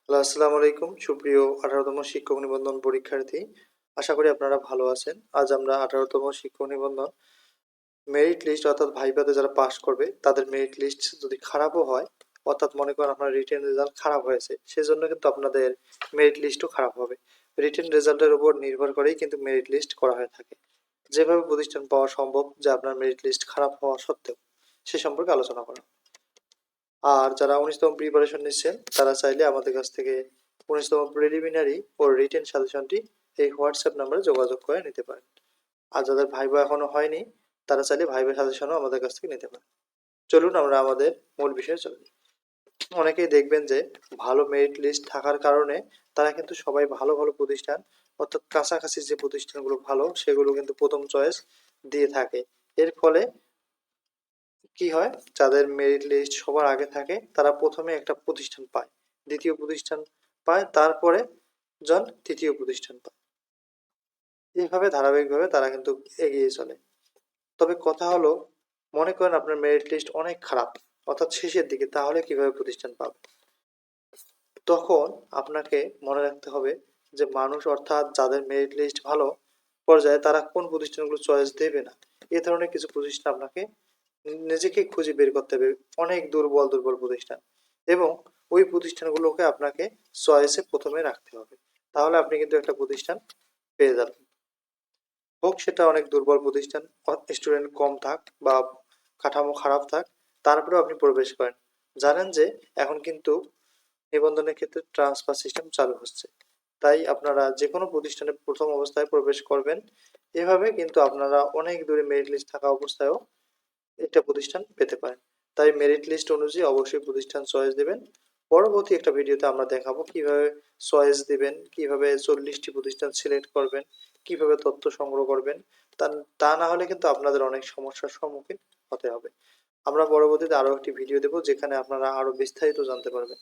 Hello, আসসালামু আলাইকুম। সুপ্রিয় ১৮তম শিক্ষক নিবন্ধন পরীক্ষার্থী। আশা করি আপনারা ভালো আছেন। আজ আমরা ১৮তম শিক্ষক নিবন্ধন মেরিট লিস্ট অর্থাৎ ভাইভাতে যারা পাস করবে তাদের মেরিট লিস্ট যদি খারাপও হয়, অর্থাৎ মনে করেন আপনার রিটেন রেজাল্ট খারাপ হয়েছে, সেজন্য কিন্তু আপনাদের মেরিট লিস্টও খারাপ হবে। রিটেন রেজাল্টের উপর নির্ভর করেই কিন্তু মেরিট লিস্ট করা হয়ে থাকে। যেভাবে প্রতিষ্ঠান পাওয়া সম্ভব যে আপনার মেরিট লিস্ট খারাপ হওয়া সত্ত্বেও, সে সম্পর্কে আলোচনা করা। আর যারা ১৯তম প্রিপারেশন নিচ্ছেন তারা চাইলে আমাদের কাছ থেকে ১৯তম প্রিলিমিনারি ও রিটেন সাজেশনটি এই হোয়াটসঅ্যাপ নাম্বারে যোগাযোগ করে নিতে পারেন। আর যাদের ভাইবা এখনো হয়নি তারা চাইলে ভাইবা সাজেশনও আমাদের কাছ থেকে নিতে পারেন। চলুন আমরা আমাদের মূল বিষয়ে চলি। অনেকেই দেখবেন যে ভালো মেরিট লিস্ট থাকার কারণে তারা কিন্তু সবাই ভালো ভালো প্রতিষ্ঠান, অর্থাৎ কাছাকাছি যে প্রতিষ্ঠানগুলো ভালো সেগুলো কিন্তু প্রথম চয়েস দিয়ে থাকে। এর ফলে কি হয়, যাদের মেরিট লিস্ট সবার আগে থাকে তারা প্রথমে একটা প্রতিষ্ঠান পায়, দ্বিতীয় প্রতিষ্ঠান পায়, তারপরে জন তৃতীয় প্রতিষ্ঠান পায়। এইভাবে ধারাবাহিকভাবে তারা কিন্তু এগিয়ে চলে। তবে কথা হলো, মনে করেন আপনার মেরিট লিস্ট অনেক খারাপ, অর্থাৎ শেষের দিকে, তাহলে কিভাবে প্রতিষ্ঠান পাবে? তখন আপনাকে মনে রাখতে হবে যে মানুষ, অর্থাৎ যাদের মেরিট লিস্ট ভালো পর্যায়ে, তারা কোন প্রতিষ্ঠানগুলো চয়েস দেবে না, এ ধরনের কিছু প্রতিষ্ঠান আপনাকে নিজেকে খুঁজে বের করতে হবে। অনেক দুর্বল দুর্বল প্রতিষ্ঠান, এবং ওই প্রতিষ্ঠানগুলোকে আপনাকে চয়েসে প্রথমে রাখতে হবে। তাহলে আপনি কিন্তু একটা প্রতিষ্ঠান পেয়ে যাবেন। হোক সেটা অনেক দুর্বল প্রতিষ্ঠান, স্টুডেন্ট কম থাক বা কাঠামো খারাপ থাক, তারপরেও আপনি প্রবেশ করেন। জানেন যে এখন কিন্তু নিবন্ধনের ক্ষেত্রে ট্রান্সফার সিস্টেম চালু হচ্ছে, তাই আপনারা যে কোনো প্রতিষ্ঠানে প্রথম অবস্থায় প্রবেশ করবেন। এভাবে কিন্তু আপনারা অনেক দূরে মেরিট লিস্ট থাকা অবস্থায়ও একটা প্রতিষ্ঠান পেতে পারেন। তাই মেরিট লিস্ট অনুযায়ী অবশ্যই প্রতিষ্ঠান চয়েস দেবেন। পরবর্তী একটা ভিডিওতে আমরা দেখাবো কিভাবে চয়েস দিবেন, কিভাবে ৪০টি প্রতিষ্ঠান সিলেক্ট করবেন, কিভাবে তথ্য সংগ্রহ করবেন। তা তা না হলে কিন্তু আপনাদের অনেক সমস্যার সম্মুখীন হতে হবে। আমরা পরবর্তীতে আরো একটি ভিডিও দেব যেখানে আপনারা আরো বিস্তারিত জানতে পারবেন।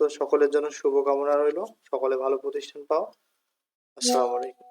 তো সকলের জন্য শুভকামনা রইল, সকলে ভালো প্রতিষ্ঠান পাও। আসসালামু আলাইকুম।